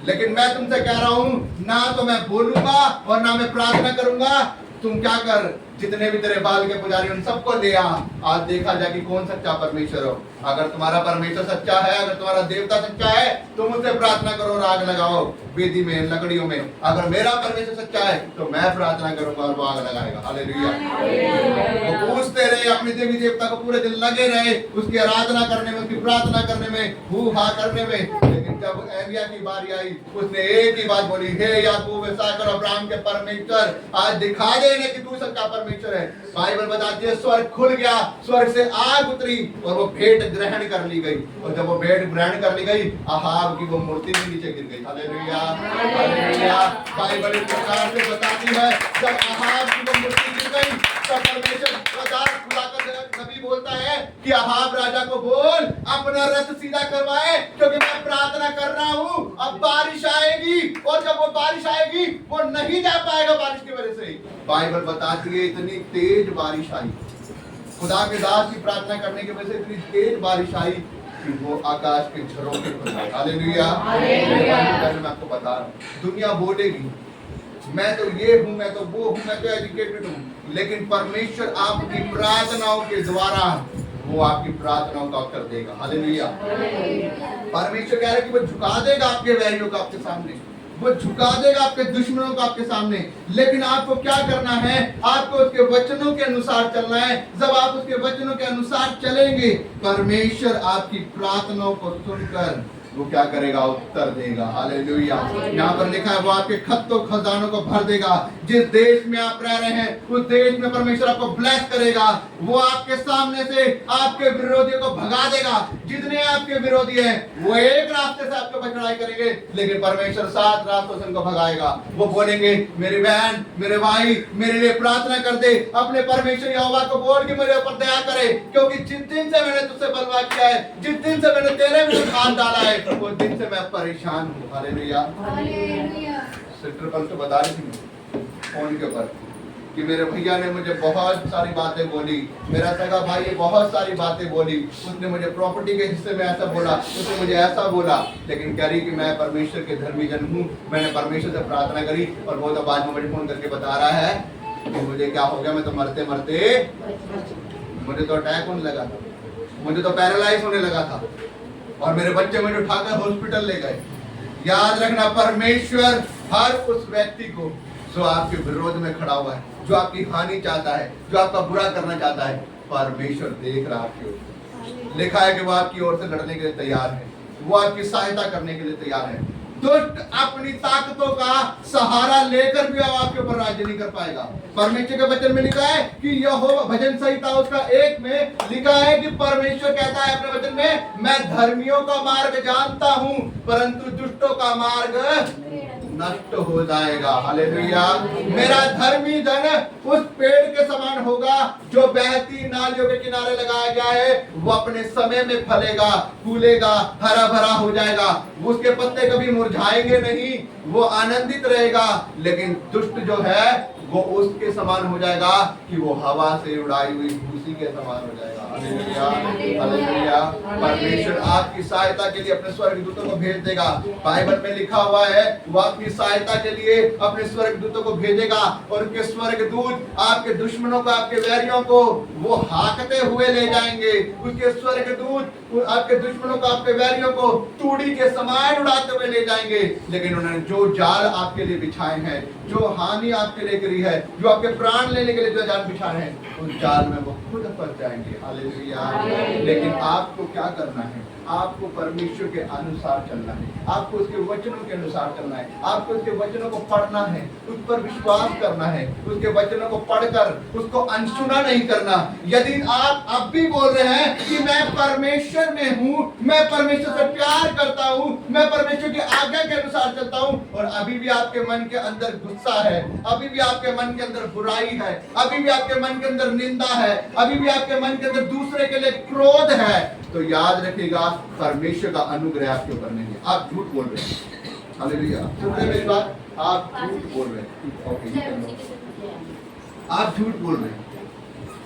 लेकिन मैं तुमसे कह रहा हूं, ना तो मैं बोलूंगा और ना मैं प्रार्थना करूंगा, तुम क्या कर, जितने भी तेरे बाल के पुजारी उन सबको ले आ, आज देखा जाए कि कौन सच्चा परमेश्वर हो। अगर तुम्हारा परमेश्वर सच्चा है, अगर तुम्हारा देवता सच्चा है, तुम उससे प्रार्थना करो और आग लगाओ वेदी में, लकड़ियों में। अगर मेरा परमेश्वर सच्चा है तो मैं प्रार्थना करूंगा और वो आग लगाएगा। हालेलुया। वो पूछते रहे, अपने देवी देवता को पूरे दिन लगे रहे, उसकी आराधना करने में, उसकी प्रार्थना करने में, हू हा करने में। लेकिन जब एलिय्याह की बारी आई, उसने एक ही बात बोली, हे याकूब, इसहाक और अब्राहम के परमेश्वर, आज दिखा देने कि तू सच्चा परमेश्वर है। बाइबल बताती है, स्वर्ग खुल गया, स्वर्ग से आग उतरी और वो भेंट ग्रहण कर ली गई। और जब वो भेंट ग्रहण कर ली गई, अहाब की वो मूर्ति भी नीचे गिर गई। Hallelujah, hallelujah. बाइबल इस प्रकार से बताती है, जब अहाब की वो मूर्ति गिर गई, तब परमेश्वर नबी बोलता है कि अहाब राजा को बोल, अपना रथ सीधा करवाए, क्योंकि मैं प्रार्थना कर रहा हूं, अब बारिश आएगी, और जब वो बारिश आएगी, वो नहीं जा पाएगा बारिश की वजह से। बाइबल बताती है, इतनी तेज बारिश आई, खुदा के दास की प्रार्थना करने की वजह से इतनी तेज बारिश आई कि वो आकाश के झरोखे खुल गए। हालेलुया। मैं आपको बता रहा हूँ, दुनिया बोलेगी मैं तो ये हूँ, मैं तो वो हूँ, मैं तो एजुकेटेड हूँ, लेकिन परमेश्वर आपकी प्रार्थनाओं के द्वारा वो आपकी प्रार्थनाओं का उत्तर देगा। हालेलुया। परमेश्वर कह रहा है कि वो झुका देगा आपके वैरियों को आपके सामने, वो झुका देगा आपके दुश्मनों को आपके सामने, लेकिन आपको क्या करना है, आपको उसके वचनों के अनुसार चलना है। जब आप उसके वचनों के अनुसार चलेंगे, परमेश्वर आपकी प्रार्थनाओं को सुनकर वो क्या करेगा, उत्तर देगा। हालेलुया। यहाँ पर लिखा है, वो आपके खत्तों खजानों को भर देगा। जिस देश में आप रह रहे हैं, उस देश में परमेश्वर आपको ब्लेस करेगा। वो आपके सामने से आपके विरोधियों को भगा देगा। जितने आपके विरोधी हैं, वो एक रास्ते से आपके ऊपर चढ़ाई करेंगे, लेकिन परमेश्वर 7 रास्तों से उनको भगाएगा। वो बोलेंगे, मेरी बहन, मेरे भाई, मेरे लिए प्रार्थना कर दे, अपने परमेश्वर यहोवा को बोल के मेरे ऊपर दया करे, क्योंकि जिस दिन से मैंने तुझसे बलवा किया है, जिस दिन से मैंने तेरे विरुद्ध हाथ डाला है, वो दिन से मैं परेशान हूँ। हालेलुया। सिस्टर कल तो बता रही थी फोन के ऊपर कि मेरे भैया ने मुझे बहुत सारी बातें बोली, मेरा सगा भाई ने बहुत सारी बातें बोली, उसने मुझे प्रॉपर्टी के हिस्से में ऐसा बोला, उसने मुझे ऐसा बोला, लेकिन कह रही कि मैं परमेश्वर के धर्मी जन हूँ, मैंने परमेश्वर से प्रार्थना करी, और वो तो बाद में मुझे फोन करके बता रहा है कि मुझे क्या हो गया, मैं तो मरते मरते, मुझे तो अटैक होने लगा था, मुझे तो पैरालाइज होने लगा था, और मेरे बच्चे मुझे उठाकर हॉस्पिटल ले गए। याद रखना, परमेश्वर हर उस व्यक्ति को जो आपके विरोध में खड़ा हुआ है, जो आपकी हानि चाहता है, जो आपका बुरा करना चाहता है, परमेश्वर देख रहा है आपकी ओर। लिखा है कि वो आपकी ओर से लड़ने के लिए तैयार है, वो आपकी सहायता करने के लिए तैयार है। दुष्ट अपनी ताकतों का सहारा लेकर भी आपके ऊपर राज्य नहीं कर पाएगा। परमेश्वर के वचन में लिखा है कि यहोवा, भजन संहिता उसका 1 में लिखा है कि परमेश्वर कहता है अपने वचन में, मैं धर्मियों का मार्ग जानता हूं परंतु दुष्टों का मार्ग नष्ट हो जाएगा। हालेलुया। मेरा धर्मी जन उस पेड़ के समान होगा जो बहती नालियों के किनारे लगाया गया है। वो अपने समय में फलेगा, फूलेगा, हरा भरा हो जाएगा, उसके पत्ते कभी मुरझाएंगे नहीं, वो आनंदित रहेगा। लेकिन दुष्ट जो है वो उसके समान हो जाएगा कि वो हवा से उड़ाई हुई भूसी के समान हो जाएगा। Hallelujah, hallelujah. परमेश्वर आपकी सहायता के लिए अपने स्वर्गदूतों को भेज देगा। बाइबल में लिखा हुआ है वो आपकी सहायता के लिए अपने स्वर्गदूतों को भेजेगा और उनके स्वर्गदूत आपके दुश्मनों को, आपके वैरियों को वो हाँकते हुए ले जाएंगे। उसके स्वर्गदूत आपके दुश्मनों को, आपके वैरियों को तूड़ी के समान उड़ाते हुए ले जाएंगे। लेकिन उन्होंने जो जाल आपके लिए बिछाए हैं, जो हानि आपके लिए करी है, जो आपके प्राण लेने के लिए जो जाल बिछाए हैं, उस जाल में वो खुद फंस जाएंगे। हालेलुया। लेकिन आपको क्या करना है? आपको परमेश्वर के अनुसार चलना है, आपको उसके वचनों के अनुसार चलना है, आपको उसके वचनों को पढ़ना है, उस पर विश्वास करना है, उसके वचनों को पढ़कर उसको अनसुना नहीं करना। यदि आप अब भी बोल रहे हैं कि मैं परमेश्वर में हूँ, मैं परमेश्वर से प्यार करता हूँ, मैं परमेश्वर की आज्ञा के अनुसार चलता हूँ, और अभी भी आपके मन के अंदर गुस्सा है, अभी भी आपके मन के अंदर बुराई है, अभी भी आपके मन के अंदर निंदा है, अभी भी आपके मन के अंदर दूसरे के लिए क्रोध है, तो याद रखिएगा परमेश्वर का अनुग्रह आपके ऊपर नहीं है। आप झूठ बोल रहे हैं। हालेलुया। सुन रहे मेरी बात? आप झूठ बोल रहे हैं। ओके, आप झूठ बोल रहे हैं।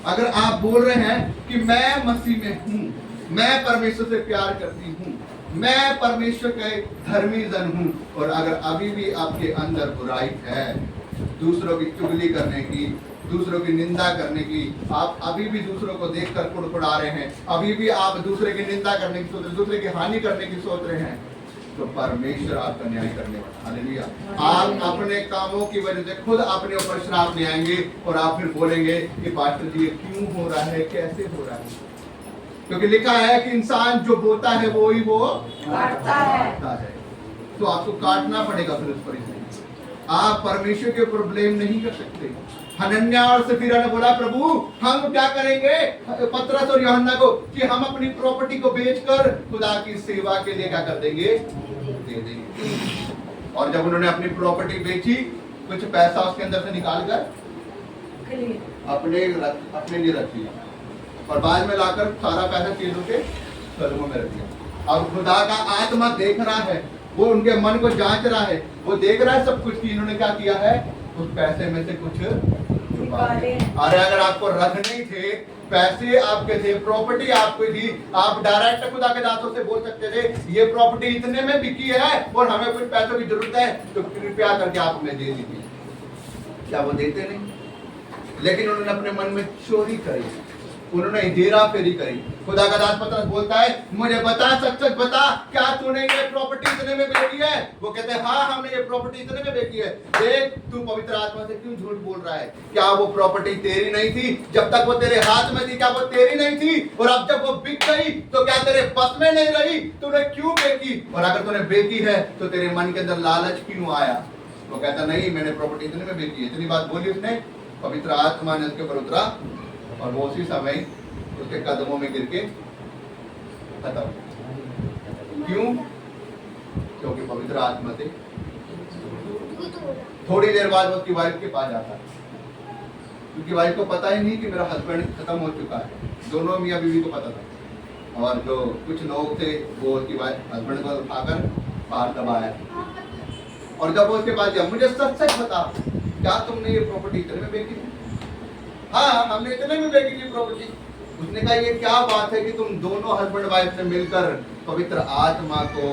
अगर आप बोल रहे हैं कि मैं मसीह में हूँ, मैं परमेश्वर से प्यार करती हूँ, मैं परमेश्वर का एक धर्मी जन हूँ, और अगर अभी भी आपके अंदर बुराई है, दूसरों की चुगली करने की, दूसरों की निंदा करने की, आप अभी भी दूसरों को देखकर कुड़कुड़ा रहे हैं, अभी भी आप दूसरे की निंदा करने की सोच रहे, दूसरे की हानि करने की सोच रहे हैं, तो परमेश्वर आपका न्याय करने वाला। हालेलुया। आप अपने कामों की वजह से खुद अपने ऊपर श्राप ले आएंगे और आप फिर बोलेंगे कि पास्टर जी ये क्यों हो रहा है, कैसे हो रहा है? क्योंकि लिखा है कि इंसान जो बोता है वो ही वो काटता है। तो आपको काटना पड़ेगा फिर उस परिस्थिति। आप परमेश्वर के ऊपर ब्लेम नहीं कर सकते। हनन्या और सफीरा ने बोला, प्रभु हम क्या करेंगे पतरस और यूहन्ना को, कि हम अपनी प्रॉपर्टी को बेचकर खुदा की सेवा के लिए क्या कर देंगे, दे देंगे। और जब उन्होंने अपनी प्रॉपर्टी बेची, कुछ पैसा उसके अंदर से निकाल कर अपने लिए रख लिया, और बाद में लाकर सारा पैसा चीजों के कदमों में रख दिया। अब खुदा का आत्मा देख रहा है, वो उनके मन को जांच रहा है, वो देख रहा है सब कुछ कि इन्होंने क्या किया है, उस पैसे में से कुछ छुपा दिया। अरे अगर आपको रखने थे, पैसे आपके थे, प्रॉपर्टी आपकी थी, आप डायरेक्ट खुदा के दांतों से बोल सकते थे ये प्रॉपर्टी इतने में बिकी है और हमें कुछ पैसों की जरूरत है, तो कृपया करके आप हमें दे दीजिए। क्या वो देते नहीं? लेकिन उन्होंने अपने मन में चोरी करी, उन्होंने हेरा फेरी करी। खुदा का दास पतरस बोलता है, मुझे बता, सच सच बता, क्या तूने ये प्रॉपर्टी इतने में बेची है? वो कहते हैं हाँ हमने ये प्रॉपर्टी इतने में बेची है। देख तू पवित्र आत्मा से क्यों झूठ बोल रहा है? क्या वो प्रॉपर्टी तेरी नहीं थी जब तक वो तेरे हाथ में थी? क्या वो तेरी नहीं थी? और अब जब वो बिक गई तो क्या तेरे बस में नहीं रही? तूने क्यों बेची? और अगर तूने बेची है तो तेरे मन के अंदर लालच क्यों आया? वो कहता नहीं मैंने प्रॉपर्टी इतने में बेची है। इतनी बात बोली उसने, पवित्र आत्मा ने उसके ऊपर उतरा और वो उसी समय उसके कदमों में गिर के खत्म। क्यों? क्योंकि पवित्र आत्मा से थोड़ी देर बाद वो उसकी वाइफ के पास जाता है, क्योंकि वाइफ को पता ही नहीं कि मेरा हस्बैंड खत्म हो चुका है। दोनों मियां बीवी को पता था, और जो कुछ लोग थे वो उसकी वाइफ हस्बैंड को उठाकर बाहर दबाया, और जब वो उसके पास गया, मुझे सच सच बता, क्या तुमने ये प्रॉपर्टी इतने में बेची थी? हाँ हमने इतने में बेची थी प्रॉपर्टी। उसने कहा ये क्या बात है कि तुम दोनों हस्बैंड वाइफ ने मिलकर पवित्र आत्मा को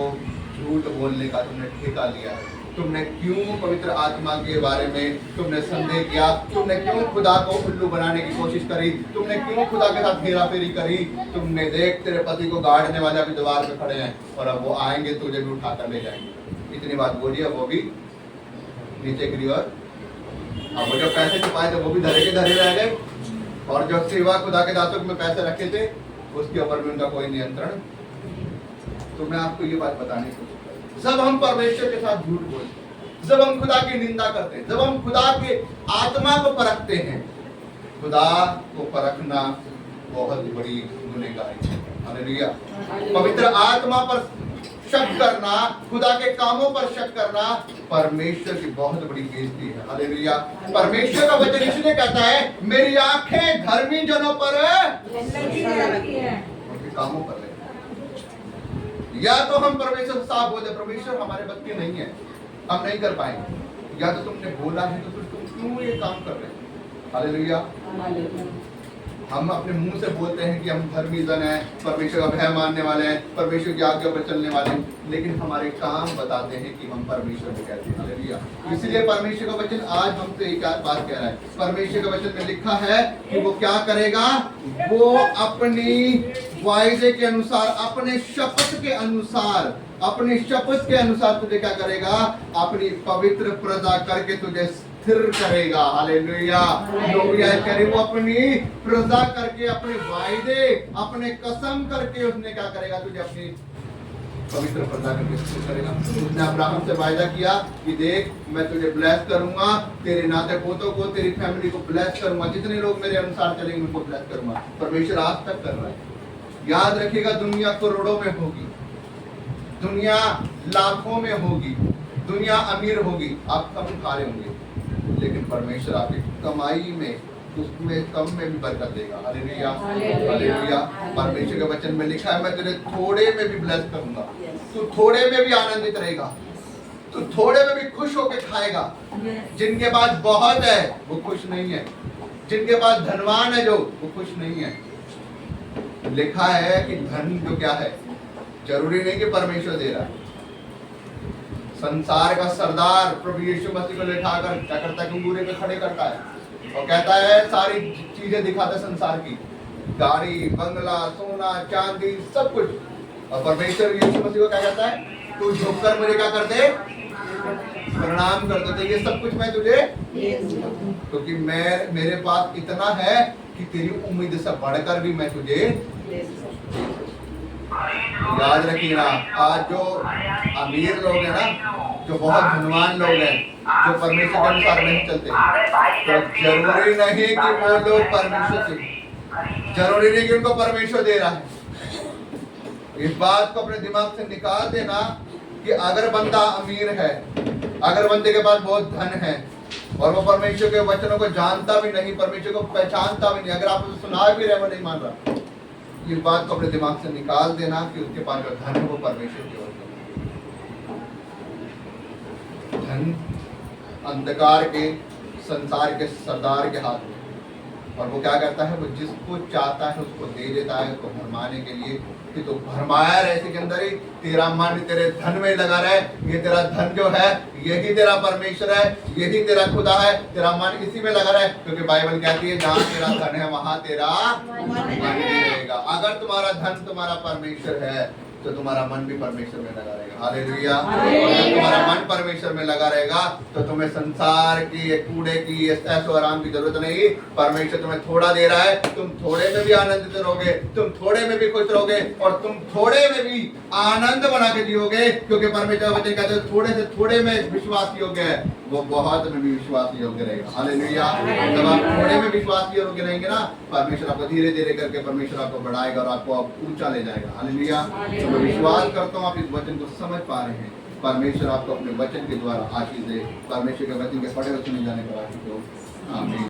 झूठ बोलने का तुमने ठेका लिया है? तुमने क्यों पवित्र आत्मा के बारे में तुमने संदेह किया? तुमने क्यों खुदा को उल्लू बनाने की कोशिश करी? तुमने क्यों खुदा के साथ हेरा फेरी करी? तुमने देख तेरे पति को गाड़ने वाले अभी द्वार पे खड़े हैं और अब वो आएंगे तुझे भी उठाकर ले जाएंगे। इतनी बात बोली, अब वो भी नीचे गिरी और वो जो पैसे छुपाए थे वो भी धरे के धरे रह गए, और जो सेवा खुदा के दासों में पैसे रखे थे उसके ऊपर भी उनका कोई नियंत्रण। तो मैं आपको ये बात बताने की कोशिश कर रहा हूं, जब हम परमेश्वर के साथ झूठ बोलते हैं, जब हम खुदा की निंदा करते हैं, जब हम खुदा के आत्मा को परखते हैं, खुदा को परखना बहुत बड़ी गुनहगारी है। हालेलुया। पवित्र आत्मा पर शक करना, खुदा के कामों पर शक करना परमेश्वर की बहुत बड़ी बेइज्जती है। हालेलुया। परमेश्वर का वचन इसलिए कहता है, मेरी आंखें धर्मी जनों पर उनके कामों पर लगी। या तो हम परमेश्वर साफ बोले, परमेश्वर हमारे बस के नहीं है, हम नहीं कर पाएंगे, या तो तुमने बोला है तो फिर तुम क्यों ये काम कर रहे हैं। हालेलुया। हम अपने मुंह से बोलते हैं कि हम धर्मी जन हैं, परमेश्वर का भय मानने वाले हैं, परमेश्वर की आज्ञा पर चलने वाले हैं, लेकिन हमारे काम बताते हैं कि हम परमेश्वर को कहते हैं। हालेलुया। इसलिए परमेश्वर का वचन आज हमसे एक बात कह रहा है। परमेश्वर के वचन में लिखा है कि वो क्या करेगा, वो अपनी वायदे के अनुसार, अपने शपथ के अनुसार, अपने शपथ के अनुसार तुझे क्या करेगा, अपनी पवित्र प्रजा करके तुझे स्थिर करेगा। हालेलुया। वो अपनी प्रजा करके, अपने वायदे, अपने कसम करके उसने क्या करेगा, तुझे अपनी पवित्र प्रजा करके स्थिर करेगा। उसने अब्राहम से वायदा किया कि देख मैं तुझे ब्लेस करूंगा, तेरे नाते पोतों को, तेरी फैमिली को ब्लेस करूंगा, जितने लोग मेरे अनुसार चलेंगे उनको ब्लेस करूंगा। परमेश्वर आज तक कर रहा है। याद रखिएगा, दुनिया करोड़ों में होगी, दुनिया लाखों में होगी, दुनिया अमीर होगी, आप कम खा रहे होंगे, लेकिन परमेश्वर आपकी कमाई में, उसमें कम में भी बरकत देगा। हालेलुया। हालेलुया। परमेश्वर के वचन में लिखा है, मैं तुझे थोड़े में भी ब्लेस करूंगा, तू थोड़े में भी आनंदित रहेगा, तू थोड़े में भी खुश होकर खाएगा। जिनके पास बहुत है वो खुश नहीं है, जिनके पास धनवान है जो, वो खुश नहीं है। लिखा है कि धन जो क्या है, जरूरी नहीं कि परमेश्वर दे रहा है। संसार का सरदार प्रभु यीशु मसीह को लेठाकर क्या करता है, अंगूरे पे खड़े करता है और कहता है, सारी चीजें दिखाता है संसार की, गाड़ी, बंगला, सोना, चांदी, सब कुछ। और परमेश्वर यीशु मसीह को क्या कहता है, तू झुककर मुझे क्या कर दे, प्रणाम कर दे। ये सब कुछ मैं तुझे, क्योंकि मेरे पास इतना है कि तेरी उम्मीद से बढ़कर भी मैं तुझे। याद रखिएगा, आज जो अमीर लोग हैं ना, जो बहुत धनवान लोग हैं, जो परमेश्वर के अनुसार नहीं चलते, तो जरूरी नहीं कि वो लोग परमेश्वर से, जरूरी नहीं कि उनको परमेश्वर दे रहा है। इस बात को अपने दिमाग से निकाल देना कि अगर बंदा अमीर है, अगर बंदे के पास बहुत धन है और वो परमेश्वर के वचनों को जानता भी नहीं, परमेश्वर को पहचानता भी नहीं, अगर आप उसे सुना भी रहे वो नहीं मान रहा, इस बात को अपने दिमाग से निकाल देना कि उसके पास जो धन है वो परमेश्वर की ओर से। धन अंधकार के, संसार के सरदार के हाथ में, और वो क्या करता है, वो जिसको चाहता है उसको दे देता है, उसको भरमाने के लिए कि तो भरमाया रहे इसी के अंदर ही, तेरा मन तेरे धन में लगा रहे। ये तेरा धन जो है यही तेरा परमेश्वर है, यही तेरा खुदा है, तेरा मन इसी में लगा रहे, क्योंकि बाइबल कहती है जहाँ तेरा धन है वहां तेरा मन भी रहेगा। अगर तुम्हारा धन तुम्हारा परमेश्वर है तो तुम्हारा मन भी परमेश्वर में लगा रहेगा। हालेलुया। अगर तुम्हारा मन परमेश्वर में लगा रहेगा तो तुम्हें संसार की, कूड़े की, ऐशो आराम की जरूरत नहीं। परमेश्वर तुम्हें थोड़ा दे रहा है, तुम थोड़े में भी आनंदित रहोगे, तुम थोड़े में भी खुश रहोगे, और तुम थोड़े में भी आनंद बना के जियोगे, क्योंकि परमेश्वर वचन कहते हैं थोड़े से थोड़े में विश्वास योग्य है, वो बहुत में भी विश्वास योग्य रहेगा। हालेलुया। जब आप थोड़े में विश्वास योग्य रहेंगे ना, परमेश्वर आपको धीरे धीरे करके परमेश्वर आपको बढ़ाएगा और आपको ऊंचा ले जाएगा। हालेलुया। मैं विश्वास करता हूँ आप इस वचन को समझ पा रहे हैं। परमेश्वर आपको अपने वचन के द्वारा आशीष दे। परमेश्वर के वचन के पढ़े और सुने जाने पर आशीष हो। आमीन।